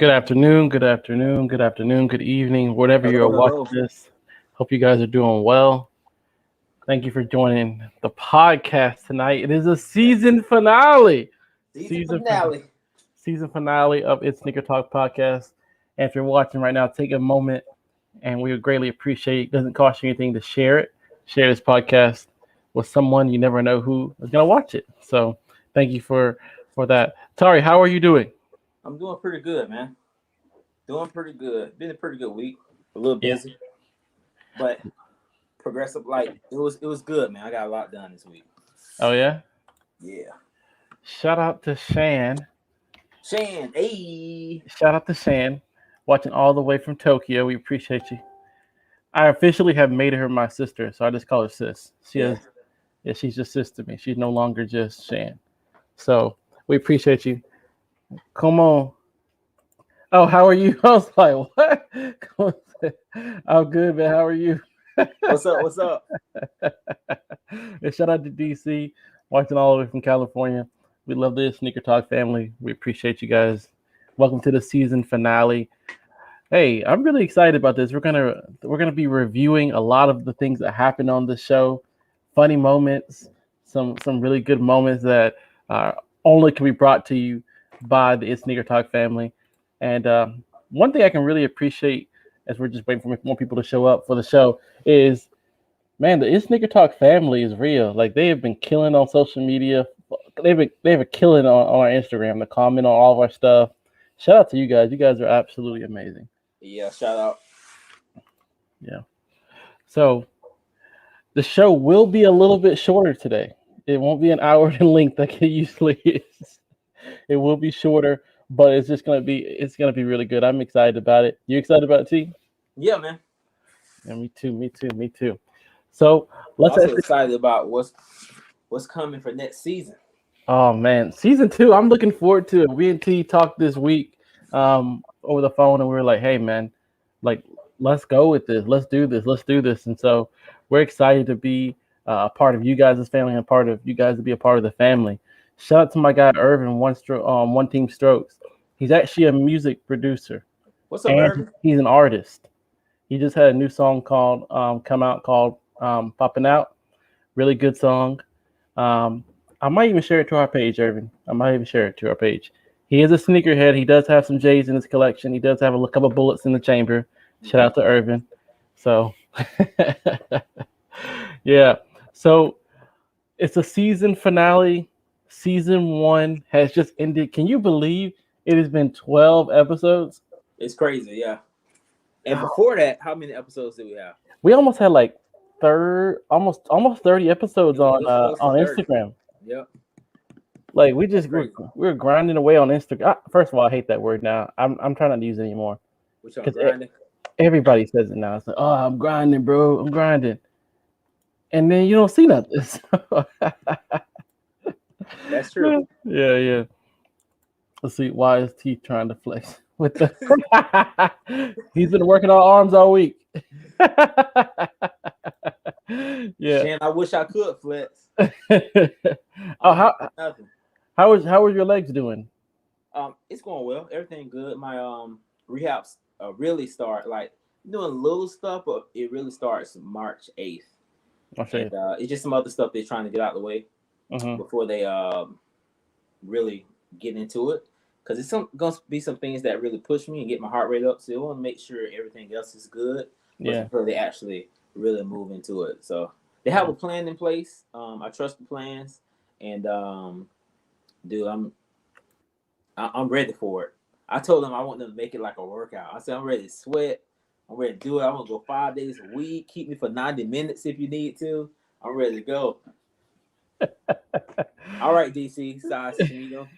Good afternoon, good afternoon, good afternoon, good evening, whatever you're Hello, watching hello. this. Hope you guys are doing well. Thank you for joining the podcast tonight. It is a season finale. Season Season fin- finale. season finale of It's Sneaker Talk podcast. And if you're watching right now, take a moment and we would greatly appreciate it. Doesn't cost you anything to share it. Share this podcast with someone you never know who is gonna watch it. So thank you for that. Tari, how are you doing? I'm doing pretty good, man. Doing pretty good. Been a pretty good week. A little Yeah. busy, but progressive. Like it was good, man. I got a lot done this week. Oh yeah? Yeah. Shout out to Shan. Shan, hey. Shout out to Shan, watching all the way from Tokyo. We appreciate you. I officially have made her my sister, so I just call her sis. Yeah. Yeah, she's just sis to me. She's no longer just Shan. So we appreciate you. Come on. Oh, how are you? I was like, what? Come on. I'm good, man. How are you? What's up? What's up? And shout out to DC, watching all the way from California. We love this Sneaker Talk family. We appreciate you guys. Welcome to the season finale. Hey, I'm really excited about this. We're gonna be reviewing a lot of the things that happened on the show, funny moments, some really good moments that only can be brought to you by the It's Sneaker Talk family. And one thing I can really appreciate as we're just waiting for more people to show up for the show is, man, the It's Sneaker Talk family is real. Like they have been killing on social media. They've been killing on our Instagram. The comment on all of our stuff. Shout out to you guys. You guys are absolutely amazing. Yeah. Shout out. Yeah. So the show will be a little bit shorter today. It won't be an hour in length like it usually is. It will be shorter, but it's gonna be really good. I'm excited about it. You excited about it, T? Yeah, man. Yeah, me too, me too, me too. So let's Also actually. excited about what's coming for next season. Oh man, season two. I'm looking forward to it. We and T talked this week over the phone, and we were like, "Hey man, like let's go with this. Let's do this. Let's do this." And so we're excited to be a part of you guys' family and part of you guys to be a part of the family. Shout out to my guy Irvin, One Team Strokes. He's actually a music producer What's up, and Irvin? he's an artist. He just had a new song called come out called "Popping Out." Really good song. Um, I might even share it to our page, Irvin. I might even share it to our page. He is a sneakerhead. He does have some J's in his collection. He does have a couple of bullets in the chamber. Shout out to Irvin. So, yeah. So it's a season finale. Season one has just ended. Can you believe it has been 12 episodes? It's crazy, yeah. And before that, how many episodes did we have? We almost had like almost 30 episodes It was close to on 30. Instagram. Yep. Like That's crazy. we're grinding away on Instagram. First of all, I hate that word now. I'm trying not to use it anymore Which I'm because grinding. everybody says it now. It's like, oh, I'm grinding, bro. I'm grinding, and then you don't see nothing. That's true. Yeah, yeah. Let's see. Why is T trying to flex with the? He's been working on arms all week. Yeah. Shan, I wish I could flex. Oh, Nothing. how was your legs doing? It's going well. Everything good. My rehabs really start like doing little stuff, but it really starts March 8th. I'll show you. And it's just some other stuff they're trying to get out of the way before they really get into it. Because it's going to be some things that really push me and get my heart rate up. So I want to make sure everything else is good before they actually really move into it. So they have a plan in place. I trust the plans, and dude, I'm ready for it. I told them I want them to make it like a workout. I said I'm ready to sweat. I'm ready to do it. I'm gonna go 5 days a week. Keep me for 90 minutes if you need to. I'm ready to go. All right, DC, size medium.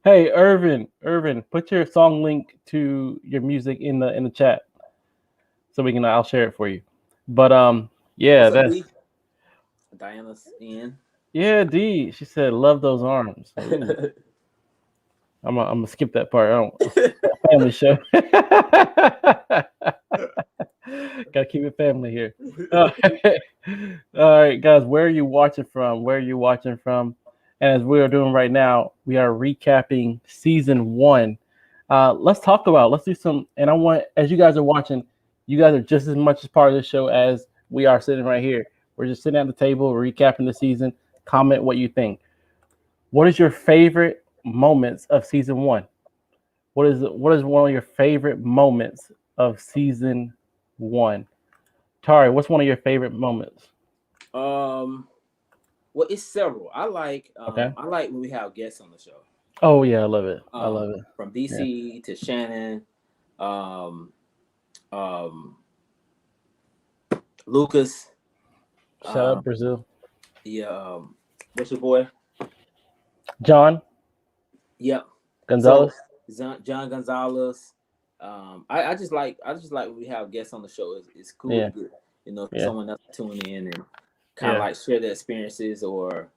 Hey, Irvin, put your song link to your music in the chat so we can. I'll share it for you. But yeah, What's up, that's D? Diana's in. yeah, D. She said, "Love those arms." Ooh, I'm gonna skip that part. I don't family show. Gotta keep it family here. All right. All right, guys, where are you watching from? Where are you watching from? If you're watching on YouTube, you can go ahead and hit that subscribe button. If you're watching on Twitch, you can go ahead and hit that like button. If you're watching on YouTube, you can go ahead and hit that subscribe button. And if you're watching on YouTube, you can go ahead and hit that like button. And as we are doing right now, we are recapping season 1. Let's talk about. Let's do some. And I want, as you guys are watching, you guys are just as much as part of the show as we are sitting right here. We're just sitting at the table, recapping the season. Comment what you think. What is your favorite moments of season 1? What is one of your favorite moments of season 1? Tari, what's one of your favorite moments? Well, it's several. Okay. I like when we have guests on the show. Oh yeah, I love it. I love it. From DC to Shannon, Lucas. Shout out Brazil. Yeah. What's your boy? John. Yep. Gonzalez. So, John Gonzalez. I just like when we have guests on the show. It's cool. Yeah. Someone else tune in and kind of like share their experiences or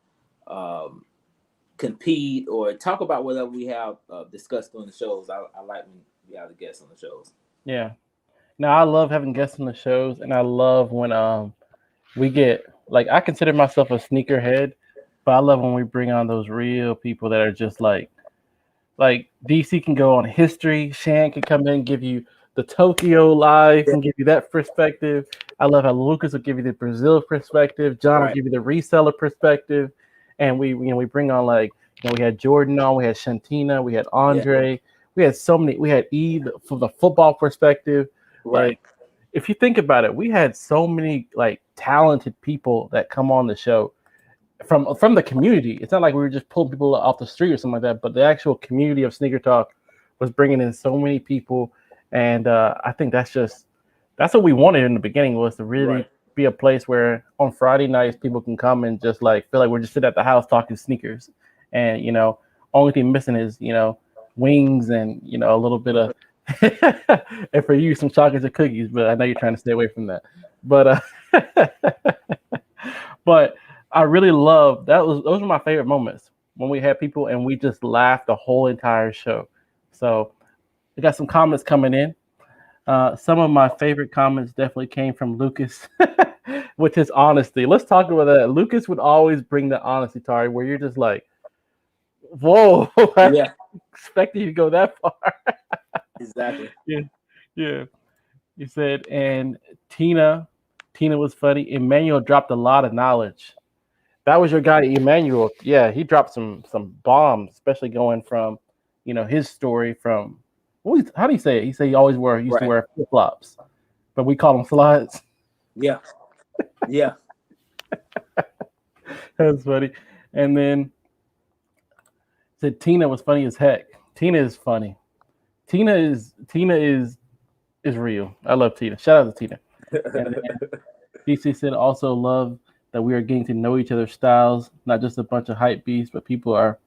compete or talk about whatever we have discussed during the shows. I like when we have the guests on the shows. Yeah. Now I love having guests on the shows, and I love when we get, like, I consider myself a sneakerhead, but I love when we bring on those real people that are just like DC can go on history. Shan can come in and give you the Tokyo life and give you that perspective. I love how Lucas will give you the Brazil perspective. John will give you the reseller perspective. And we bring on, like, we had Jordan on, we had Shantina, we had Andre, we had so many, we had Eve from the football perspective. Right. Like, if you think about it, we had so many like talented people that come on the show from the community. It's not like we were just pulling people off the street or something like that, but the actual community of Sneaker Talk was bringing in so many people. And I think that's what we wanted in the beginning, was to really be a place where on Friday nights people can come and just like feel like we're just sitting at the house talking sneakers. And only thing missing is wings and a little bit of and for you some chocolates and cookies, but I know you're trying to stay away from that. But but I really love those were my favorite moments when we had people and we just laughed the whole entire show. So we got some comments coming in. Some of my favorite comments definitely came from Lucas with his honesty. Let's talk about that. Lucas would always bring the honesty, Tari, where you're just like, whoa, I didn't expect you to go that far. Exactly. Yeah. You said, and Tina was funny. Emmanuel dropped a lot of knowledge. That was your guy, Emmanuel. Yeah, he dropped some bombs, especially going from, his story from, how do you say it? He said he always used to wear flip-flops, but we call them slides. Yeah. That's funny. And then said Tina was funny as heck. Tina is funny. Tina is real. I love Tina. Shout out to Tina. And DC said also love that we are getting to know each other's styles, not just a bunch of hype beasts, but people are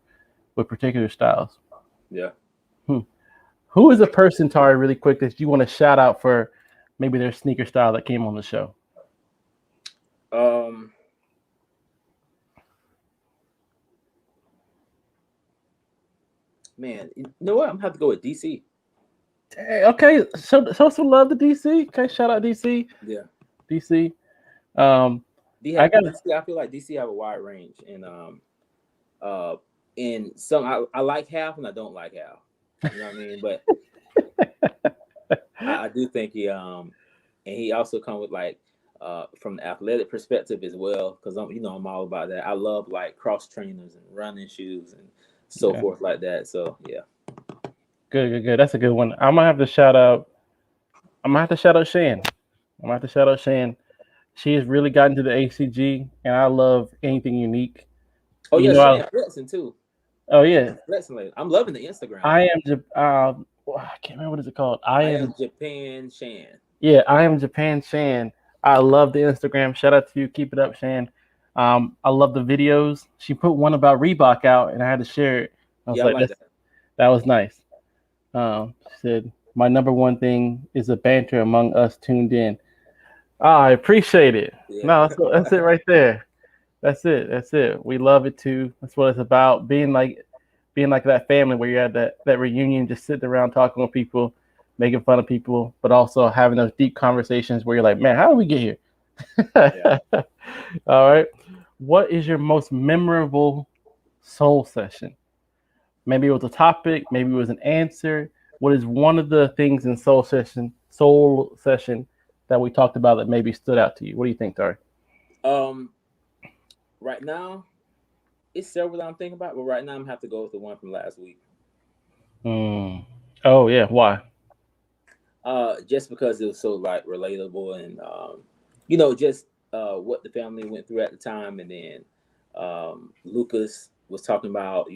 with particular styles. Yeah. Who is a person, Tari, really quick, that you want to shout out for maybe their sneaker style that came on the show? Man, you know what? I'm gonna have to go with DC. Okay, show some love to DC. Okay, shout out DC. Yeah, DC. I feel like DC have a wide range, and some I like half and I don't like half. You know what I mean? But I do think and he also come with like from the athletic perspective as well, because I'm all about that. I love like cross trainers and running shoes and so forth like that. So yeah. Good. That's a good one. I'm gonna have to shout out Shan. She has really gotten to the ACG, and I love anything unique. Oh yeah, Shan flexing too. Oh yeah, flexing. I'm loving the Instagram. I can't remember what is it called. I am Japan Shan. Yeah, I am Japan Shan. I love the Instagram. Shout out to you. Keep it up, Shan. I love the videos. She put one about Reebok out, and I had to share it. I was like that was nice. She said, my number one thing is the banter among us tuned in. I appreciate it. Yeah. No, that's it right there. That's it. We love it too. That's what it's about. Being like that family where you're at that reunion, just sitting around talking with people, making fun of people, but also having those deep conversations where you're like, man, how did we get here? Yeah. All right. What is your most memorable soul session? Maybe it was a topic, maybe it was an answer. What is one of the things in soul session that we talked about that maybe stood out to you? What do you think, Tari? Right now, it's several that I'm thinking about, but right now I'm gonna have to go with the one from last week. Oh yeah, why? Just because it was so like relatable and just what the family went through at the time, and then Lucas was talking about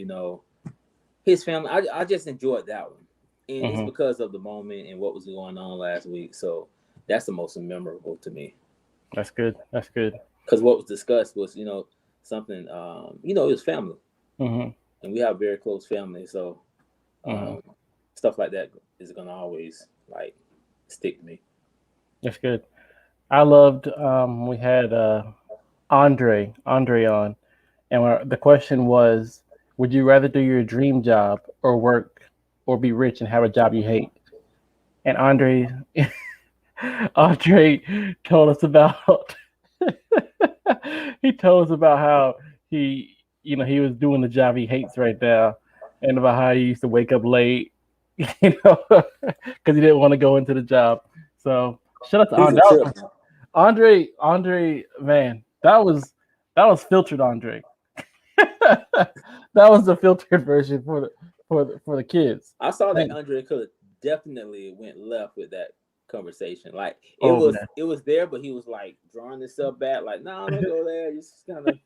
his family. I just enjoyed that one, and it's because of the moment and what was going on last week. So that's the most memorable to me. That's good. That's good. Because what was discussed was something it was family, and we have very close family, so stuff like that is gonna always like stick to me. That's good. I loved we had Andre on, and the question was, would you rather do your dream job or work or be rich and have a job you hate? And Andre told us about he told us about how he was doing the job he hates right now, and about how he used to wake up late, because he didn't want to go into the job. So shout out to Andre, man, that was filtered Andre. That was the filtered version for the kids. I saw that Andre could have definitely went left with that conversation. Like it was there, but he was like drawing himself back, like, no, don't go there. Just kind of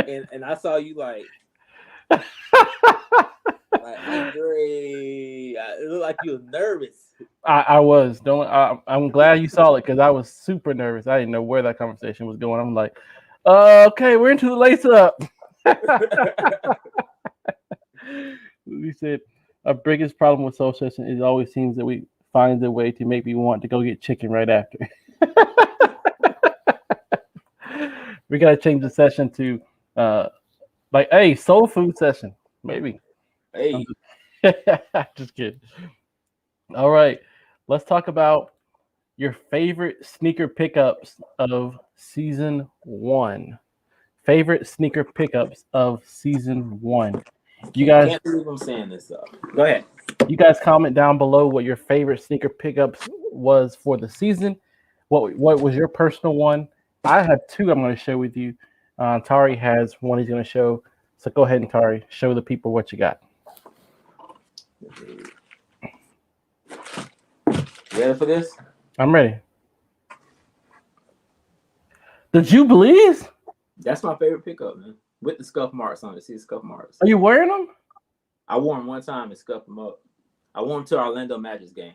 and I saw you like Andre, it looked like you were nervous. I was. I'm glad you saw it, because I was super nervous. I didn't know where that conversation was going. I'm like, okay, we're into the lace up. We said our biggest problem with soul session is it always seems that we find a way to make me want to go get chicken right after. We gotta change the session to hey, soul food session, maybe. Hey, just kidding. All right, let's talk about your favorite sneaker pickups of season 1. Favorite sneaker pickups of season 1. You guys, I can't believe I'm saying this though. Go ahead. You guys comment down below what your favorite sneaker pickups was for the season. What was your personal one? I have 2 I'm going to share with you. Tari has one he's going to show. So go ahead and Tari, show the people what you got. Ready for this? I'm ready. The Jubilees? That's my favorite pickup, man. With the scuff marks on it. See the scuff marks. Are you wearing them? I wore them one time and scuffed them up. I wore them to Orlando Magic's game.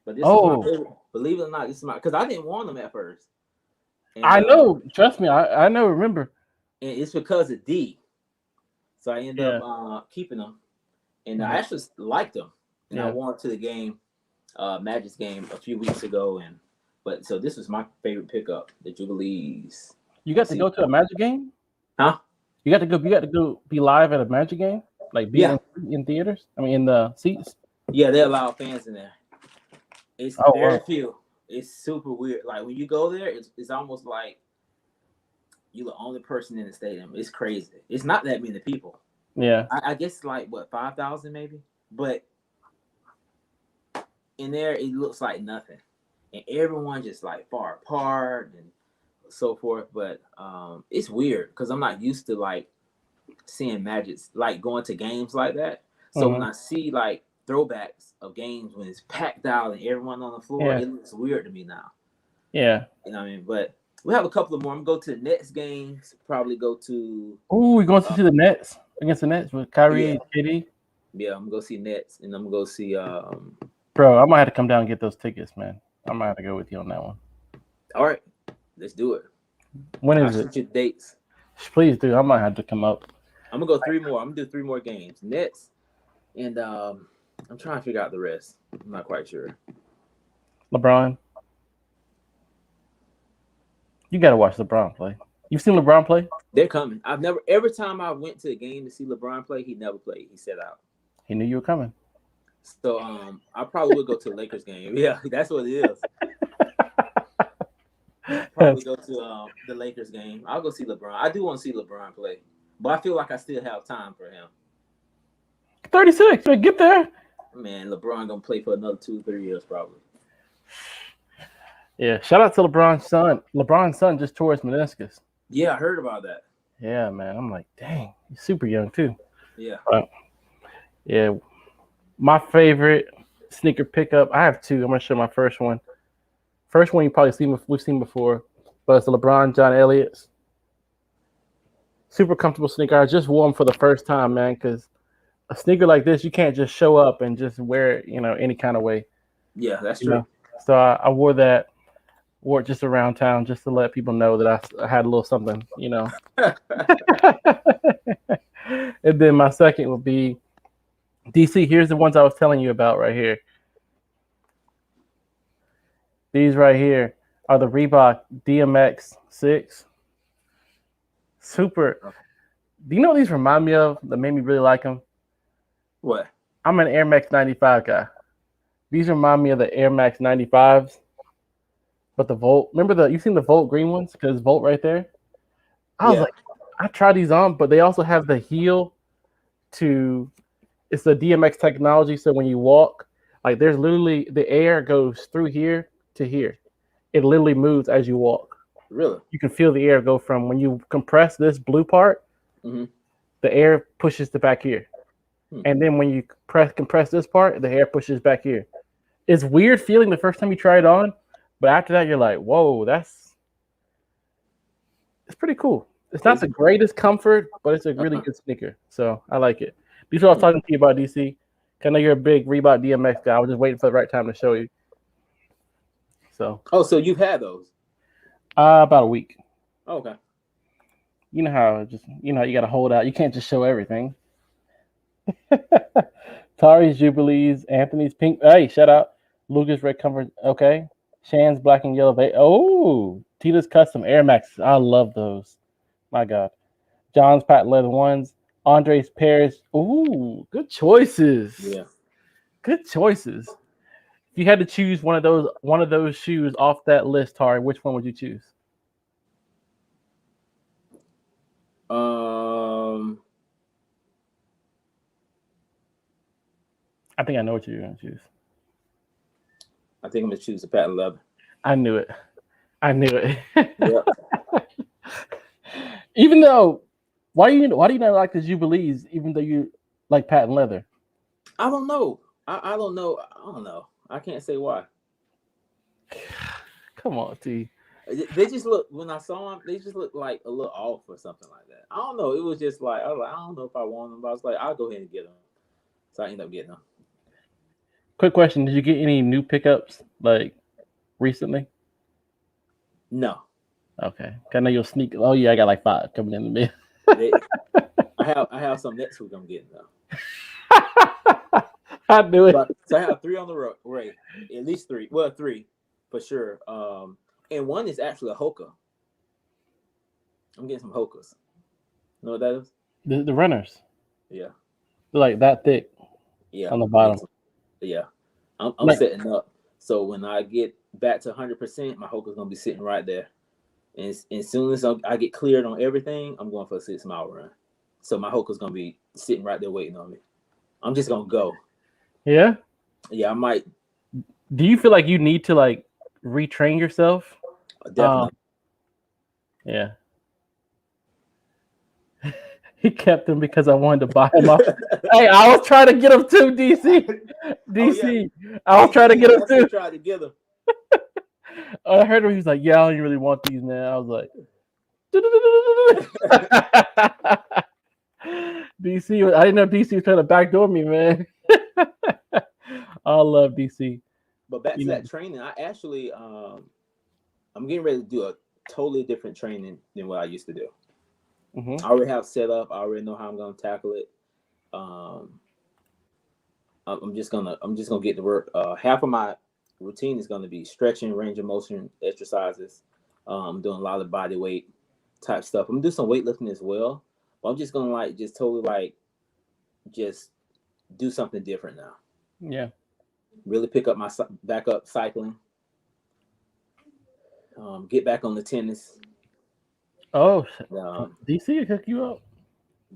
But this is my favorite. Believe it or not, this is my, because I didn't want them at first. And, I know. Trust me. I know. Remember. And it's because of D. So I ended up keeping them. And I actually liked them. And I wore them to the game, Magic's game a few weeks ago. But so this was my favorite pickup, the Jubilees. You got to go to a Magic game? Huh? You got to go be live at a Magic game? Like be in theaters? I mean, in the seats? Yeah, they allow fans in there. It's very few. It's super weird. Like when you go there, it's almost like you're the only person in the stadium. It's crazy. It's not that many people. Yeah. I guess like 5,000 maybe, but in there it looks like nothing, and everyone just like far apart and so forth. But it's weird because I'm not used to like seeing Magics like going to games like that. So when I see like throwbacks of games when it's packed out and everyone on the floor, it looks weird to me now. Yeah. You know what I mean? But we have a couple of more. I'm going to go to the Nets games. Probably go to. Oh, we're going to see the Nets against the Nets with Kyrie and KD. Yeah, I'm gonna go see Nets, and I'm gonna go see. Bro, I might have to come down and get those tickets, man. I might have to go with you on that one. All right, let's do it. When is it? Your dates. Please do. I might have to come up. I'm gonna go 3 more. I'm gonna do 3 more games. Nets, and I'm trying to figure out the rest. I'm not quite sure. LeBron. You gotta watch LeBron play. You've seen LeBron play? They're coming. Every time I went to a game to see LeBron play, he never played. He sat out. He knew you were coming. So I probably would go to the Lakers game. Yeah, that's what it is. Probably go to the Lakers game. I'll go see LeBron. I do want to see LeBron play. But I feel like I still have time for him. 36. Get there. Man, LeBron gonna play for another 2-3 years probably. Yeah, shout out to LeBron's son. LeBron's son just tore his meniscus. Yeah, I heard about that. Yeah, man. I'm like, dang, he's super young too. Yeah. Yeah. My favorite sneaker pickup. I have two. I'm gonna show my first one. First one we've seen before, but it's the LeBron John Elliott's. Super comfortable sneaker. I just wore them for the first time, man, because a sneaker like this, you can't just show up and just wear it, any kind of way. Yeah, that's true. So I wore it just around town just to let people know that I had a little something, And then my second would be DC. Here's the ones I was telling you about right here. These right here are the Reebok DMX 6. Super. Do you know what these remind me of that made me really like them? What? I'm an Air Max 95 guy. These remind me of the Air Max 95s. But the Volt, remember you've seen the Volt green ones? Because Volt right there. I was like, I tried these on, but they also have the heel it's the DMX technology. So when you walk, like there's literally the air goes through here to here. It literally moves as you walk. Really? You can feel the air go from when you compress this blue part, the air pushes to back here. And then when you compress this part, the air pushes back here. It's weird feeling the first time you try it on, but after that, you're like, whoa, it's pretty cool. It's not the greatest comfort, but it's a really good sneaker. So I like it. These are what I was talking to you about, DC. I know you're a big Reebok DMX guy. I was just waiting for the right time to show you. So. Oh, so you've had those? About a week. Oh, okay. You know how you got to hold out. You can't just show everything. Tari's Jubilees, Anthony's Pink. Hey, shout out. Lucas Red Comfort. Okay. Shan's Black and Yellow. Oh, Tita's Custom Air Max. I love those. My God. John's Patent Leather ones. Andre's Paris. Ooh, good choices. Yeah. Good choices. If you had to choose one of those shoes off that list, Tari, which one would you choose? I think I know what you're going to choose. I think I'm going to choose the patent leather. I knew it. Yep. Even though, why do you not like the Jubilees, even though you like patent leather? I don't know. I don't know. I don't know. I can't say why. Come on, T. They just look, when I saw them, they just look like a little off or something like that. I don't know. It was just like, I don't know if I want them, but I was like, I'll go ahead and get them. So I ended up getting them. Quick question. Did you get any new pickups like recently? No. Okay. I know you'll sneak. Oh yeah, I got like 5 coming in the mail. I have some next week I'm getting though. I knew it. So I have 3 on the road. Right. At least 3. Well, 3 for sure. And one is actually a Hoka. I'm getting some Hokas. You know what that is? The runners. Yeah. They're like that thick. Yeah. On the bottom. Yeah. I'm setting up. So when I get back to 100%, my Hoka's gonna be sitting right there. And as soon as I get cleared on everything, I'm going for a 6-mile run. So my Hoka's gonna be sitting right there waiting on me. I'm just gonna go. Yeah? Yeah, I might. Do you feel like you need to like retrain yourself? Definitely. Yeah. He kept them because I wanted to buy him off. Hey, I was trying to get him too, DC. DC. Oh, yeah. I was trying to get him too. Tried to get him. I heard him. He was like, "Yeah, I don't really want these, man." I was like, DC. I didn't know DC was trying to backdoor me, man. I love DC. But back to that training, I actually, I'm getting ready to do a totally different training than what I used to do. I already have set up. I already know how I'm going to tackle it. I'm just gonna get to work. Half of my routine is going to be stretching, range of motion exercises. I'm doing a lot of body weight type stuff. I'm gonna do some weightlifting as well. But I'm just gonna just do something different now. Yeah. Really pick up back up cycling. Get back on the tennis. Oh, DC hook you up.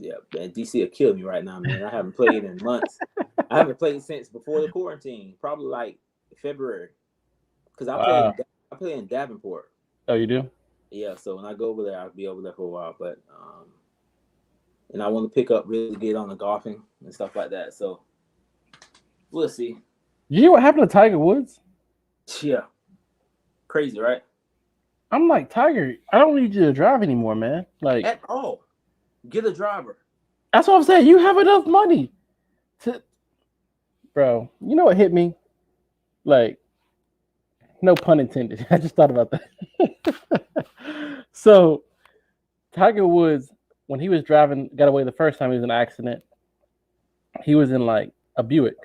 Yeah, man, DC will kill me right now, man. I haven't played in months. I haven't played since before the quarantine, probably like February. Because I play in Davenport. Oh, you do? Yeah, so when I go over there, I'll be over there for a while. But and I want to pick up, really get on the golfing and stuff like that. So we'll see. You hear what happened to Tiger Woods? Yeah, crazy, right? I'm like, Tiger, I don't need you to drive anymore, man. Like At all. Get a driver. That's what I'm saying. You have enough money to, bro. You know what hit me? Like, no pun intended. I just thought about that. So, Tiger Woods, when he was driving, got away the first time he was in an accident. He was in like a Buick.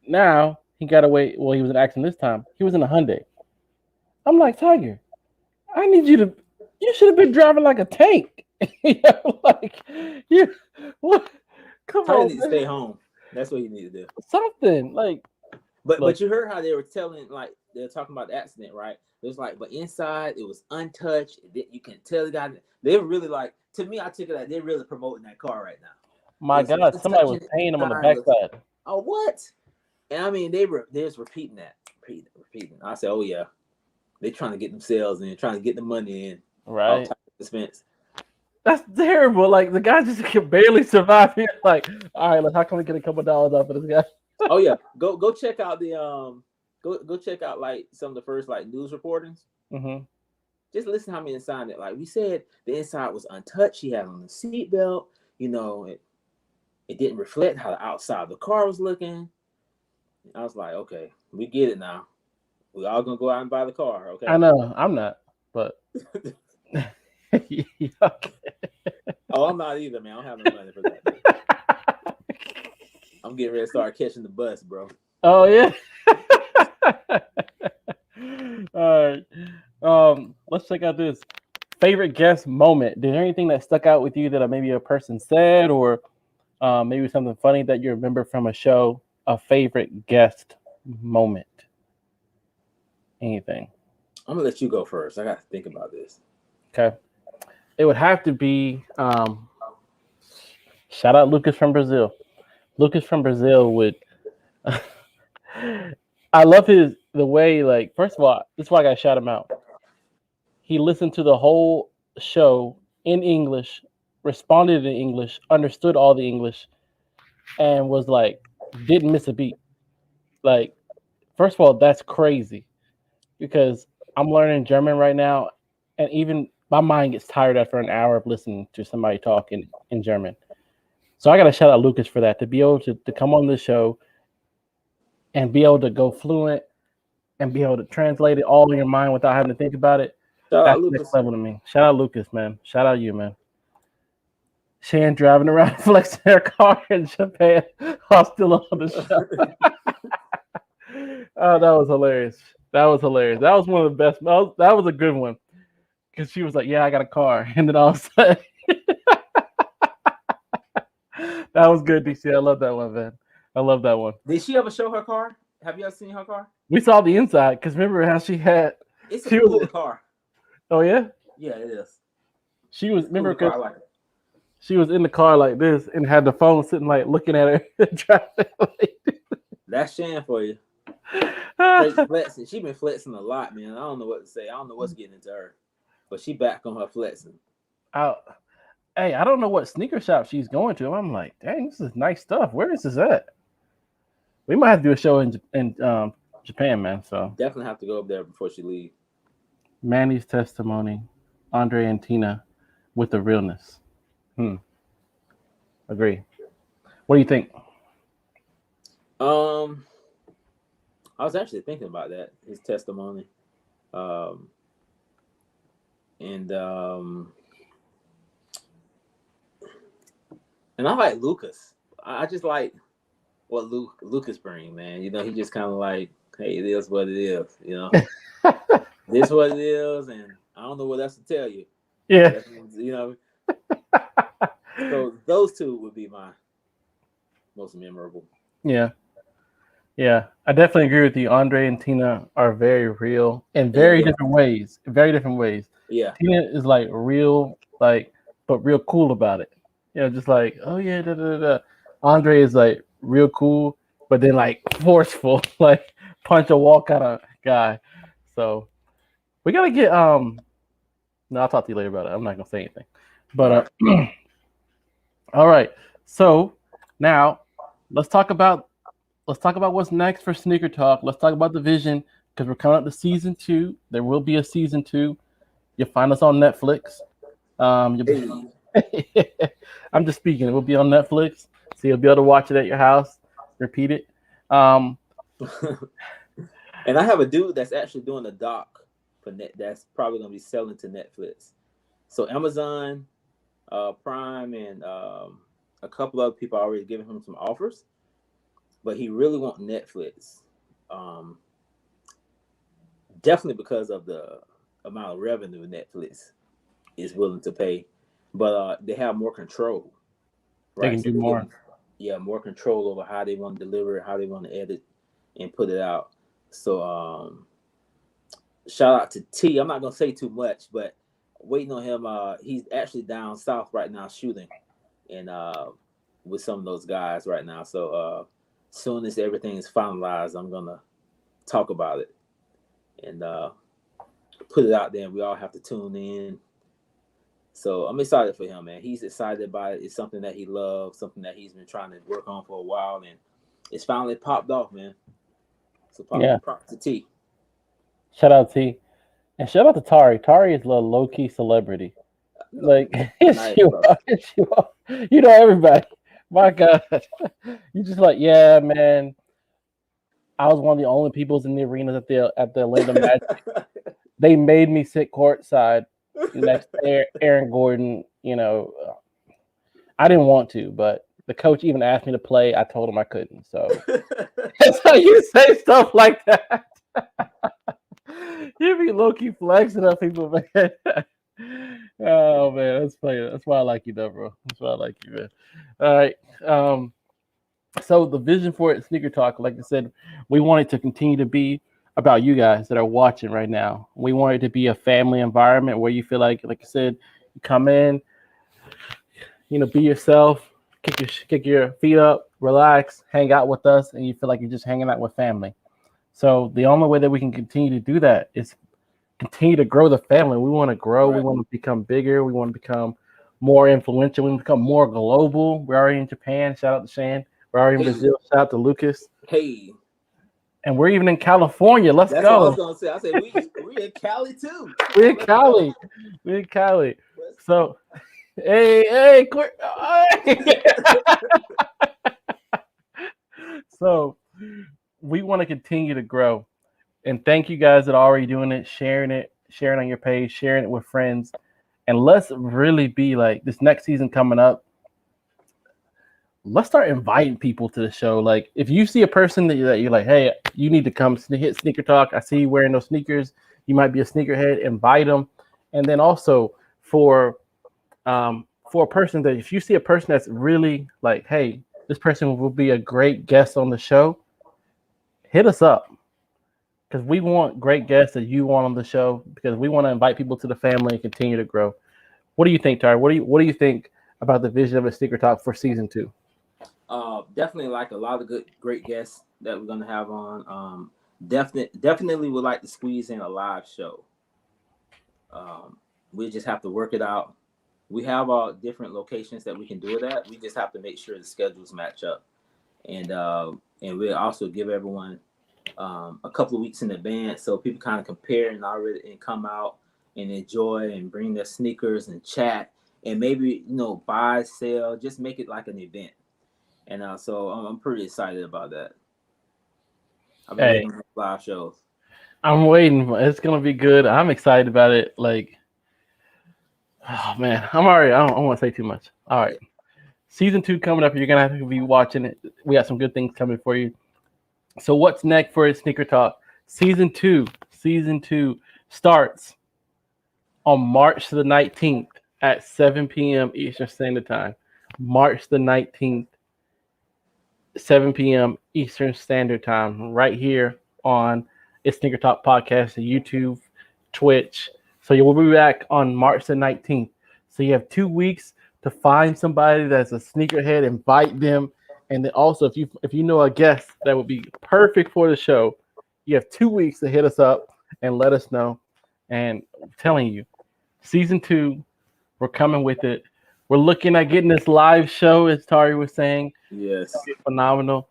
Now he got away. Well, he was in an accident this time. He was in a Hyundai. I'm like, Tiger, I need you to. You should have been driving like a tank. Like you. What? Come Tiger on, need to stay home. That's what you need to do. Something like. But you heard how they were telling, like they're talking about the accident, right? It was like, but inside it was untouched. You can tell the guy. They were really like, to me, I took it like they're really promoting that car right now. My God, somebody was paying him on the backside. Oh, what? And I mean, they was repeating that, repeating. I said, oh yeah, they trying to get themselves in, trying to get the money in, right? Expense. That's terrible. Like the guy just can barely survive here. Like, all right, how can we get a couple dollars off of this guy? Oh yeah, go check out the go check out like some of the first like news reportings. Mm-hmm. Just listen how many inside it. Like we said, the inside was untouched. He had on the seatbelt. You know, it didn't reflect how the outside of the car was looking. I was like, okay, we get it now. We all gonna go out and buy the car, okay? I know, I'm not, but okay. Oh, I'm not either, man. I don't have no money for that. I'm getting ready to start catching the bus, bro. Oh yeah. All right. Let's check out this favorite guest moment. Did anything that stuck out with you that maybe a person said, or maybe something funny that you remember from a show? A favorite guest moment. Anything? I'm gonna let you go first. I got to think about this. Okay. It would have to be shout out Lucas from Brazil. Lucas from Brazil would I love the way, like, first of all, this is why I gotta shout him out. He listened to the whole show in English, responded in English, understood all the English, and was like, didn't miss a beat. Like, first of all, that's crazy because I'm learning German right now, and even my mind gets tired after an hour of listening to somebody talk in German. So I got to shout out Lucas for that, to be able to come on the show and be able to go fluent and be able to translate it all in your mind without having to think about it. That's next level to me. Shout out Lucas, man. Shout out you, man. Shan driving around flexing her car in Japan while still on the show. Oh, that was hilarious. That was hilarious. That was one of the best. That was a good one. Because she was like, yeah, I got a car. And then all of a sudden, that was good, DC. I love that one, man. I love that one. Did she ever show her car? Have you ever seen her car? We saw the inside. Because remember how she had... It's a cool car. Oh, yeah? Yeah, it is. She was... Remember, cool car, I like it. She was in the car like this and had the phone sitting like looking at her. That's Shan for you. Flexing. She been flexing a lot, man. I don't know what to say. I don't know what's getting into her. But she back on her flexing. Hey, I don't know what sneaker shop she's going to. I'm like, dang, this is nice stuff. Where is this at? We might have to do a show in Japan, man. So definitely have to go up there before she leave. Manny's testimony, Andre and Tina with the realness. Agree. What do you think? I was actually thinking about that, his testimony. And I like Lucas. I just like what Lucas brings, man. You know, he just kind of like, hey, it is what it is. You know, this what it is, and I don't know what else to tell you. Yeah, you know. So those two would be my most memorable. Yeah, I definitely agree with you. Andre and Tina are very real in very different ways. Very different ways. Yeah, Tina is like real, like but real cool about it. Just like, oh yeah, da, da, da, da. Andre is like real cool, but then like forceful, like punch a wall kind of guy. So we gotta get no, I'll talk to you later about it. I'm not gonna say anything. But all right. So now let's talk about what's next for Sneaker Talk. Let's talk about the vision because we're coming up to season 2. There will be a season 2. You'll find us on Netflix. I'm just speaking. It will be on Netflix, so you'll be able to watch it at your house, repeat it. And I have a dude that's actually doing a doc for that's probably going to be selling to Netflix. So Amazon, Prime, and a couple other people are already giving him some offers, but he really wants Netflix. Definitely because of the amount of revenue Netflix is willing to pay, but they have more control. Right? They can do more. More control over how they want to deliver it, how they want to edit and put it out. So shout out to T. I'm not gonna say too much, but waiting on him. He's actually down south right now shooting, and with some of those guys right now. So soon as everything is finalized, I'm gonna talk about it and put it out there. And we all have to tune in. So I'm excited for him, man. He's excited about it. It's something that he loves, something that he's been trying to work on for a while, and it's finally popped off, man. So props to T. Shout out T. And shout out to Tari. Tari is a low-key celebrity. Like, you know everybody. My God. You just like, yeah, man. I was one of the only people in the arenas at the Atlanta Magic. They made me sit courtside next to Aaron Gordon. I didn't want to, but the coach even asked me to play. I told him I couldn't. So that's how you say stuff like that. You be low-key flexing on people, man. Oh man, that's funny. That's why I like you, though, bro. That's why I like you, man. All right. So the vision for it, Sneaker Talk, like I said, we want it to continue to be about you guys that are watching right now. We want it to be a family environment where you feel like I said, you come in, be yourself, kick your feet up, relax, hang out with us, and you feel like you're just hanging out with family. So the only way that we can continue to do that is continue to grow the family. We want to grow. Right. We want to become bigger. We want to become more influential. We want to become more global. We're already in Japan. Shout out to Shan. We're already in Brazil. Shout out to Lucas. Hey. And we're even in California. That's go. That's what I was going to say. I said, we're in Cali, too. We're in Cali. We're in Cali. So, hey. So, we want to continue to grow. And thank you guys that are already doing it, sharing on your page, sharing it with friends. And let's really be like this next season coming up. Let's start inviting people to the show. Like if you see a person that you're like, hey, you need to come hit Sneaker Talk. I see you wearing those sneakers. You might be a sneakerhead. Invite them. And then also for a person that if you see a person that's really like, hey, this person will be a great guest on the show, hit us up. Because we want great guests that you want on the show because we want to invite people to the family and continue to grow. What do you think, Tari? What do you think about the vision of a Sneaker Talk for season 2? Definitely like a lot of great guests that we're gonna have on. Definitely would like to squeeze in a live show. We just have to work it out. We have our different locations that we can do it at. We just have to make sure the schedules match up, and we'll also give everyone a couple of weeks in advance so people kind of compare and come out and enjoy and bring their sneakers and chat and maybe buy, sell, just make it like an event. And so I'm pretty excited about that. I've been waiting for live shows. I'm waiting. It's gonna be good. I'm excited about it. Like, oh man, I'm already. I don't want to say too much. All right, season 2 coming up. You're gonna have to be watching it. We got some good things coming for you. So what's next for Sneaker Talk? Season 2 starts on March the 19th at 7 p.m. Eastern Standard Time. March the 19th, 7 p.m. Eastern Standard Time, right here on Sneaker Talk Podcast, YouTube, Twitch. So you will be back on March the 19th. So you have 2 weeks to find somebody that's a sneakerhead, invite them, and then also if you know a guest that would be perfect for the show, you have 2 weeks to hit us up and let us know. And I'm telling you, season 2, we're coming with it. We're looking at getting this live show, as Tari was saying. Yes. It's gonna be phenomenal.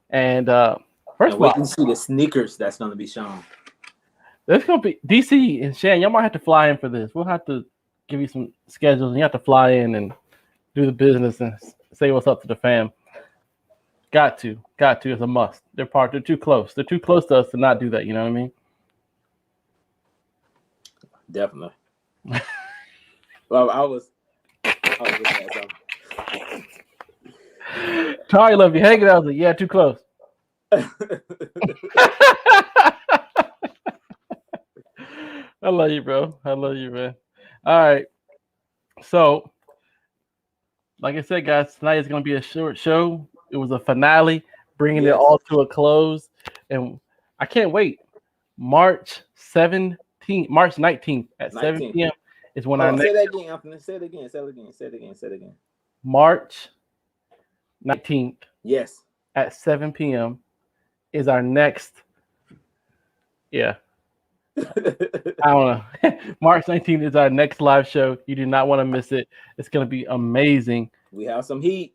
And first of wait all, to see the sneakers that's going to be shown. there's gonna be DC and Shan. Y'all might have to fly in for this. We'll have to give you some schedules, and you have to fly in and do the business and say what's up to the fam. Got to. It's a must. They're too close. They're too close to us to not do that. You know what I mean? Definitely. Well, I was looking at something. Tari love you hanging out. I was like, yeah, too close. I love you, bro. I love you, man. All right. So, like I said, guys, tonight is going to be a short show. It was a finale, bringing it all to a close. And I can't wait. March 19th at 7 p.m. is when our next... Say that again, Anthony. Say it again. March 19th. Yes. At 7 p.m. is our next... Yeah. I don't know. March 19th is our next live show. You do not want to miss it. It's going to be amazing. We have some heat.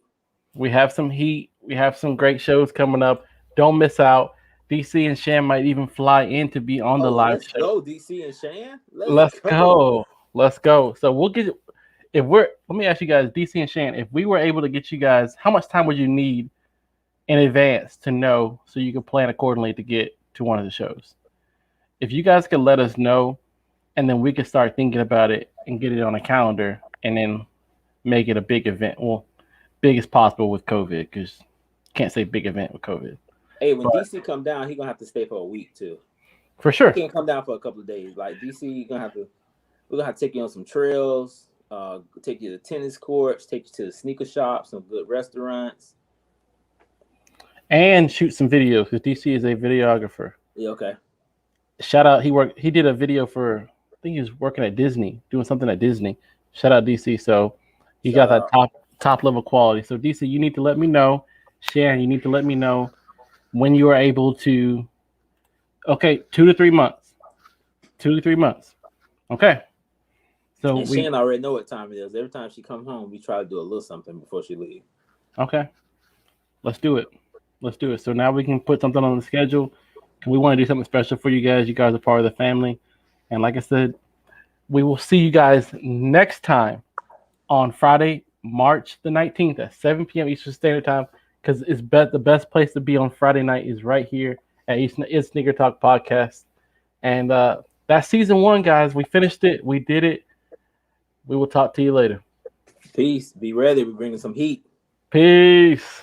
We have some great shows coming up. Don't miss out. DC and Shan might even fly in to be on the live show. Let's go, DC and Shan. Let's go. So we'll get it. Let me ask you guys, DC and Shan, if we were able to get you guys, how much time would you need in advance to know so you can plan accordingly to get to one of the shows? If you guys could let us know, and then we could start thinking about it and get it on a calendar and then make it a big event. Well, big as possible with COVID, because can't say big event with COVID. Hey, when DC come down, he's going to have to stay for a week too. For sure. He can't come down for a couple of days. Like DC, we're going to have to take you on some trails, take you to tennis courts, take you to the sneaker shops, some good restaurants. And shoot some videos, because DC is a videographer. Yeah, okay. Shout out, he did a video for, I think he was working at Disney, doing something at Disney. Shout out DC. So you got that top level quality. So DC, you need to let me know. Sharon, you need to let me know when you are able to. Okay, 2 to 3 months. 2 to 3 months. Okay. So Shan already know what time it is. Every time she come home, we try to do a little something before she leave. Okay. Let's do it. So now we can put something on the schedule. We want to do something special for you guys. You guys are part of the family. And like I said, we will see you guys next time on Friday, March the 19th at 7 p.m. Eastern Standard Time, because it's the best place to be on Friday night is right here at Itssneaker Talk podcast. And that's season 1, guys. We finished it. We did it. We will talk to you later. Peace. Be ready. We're bringing some heat. Peace.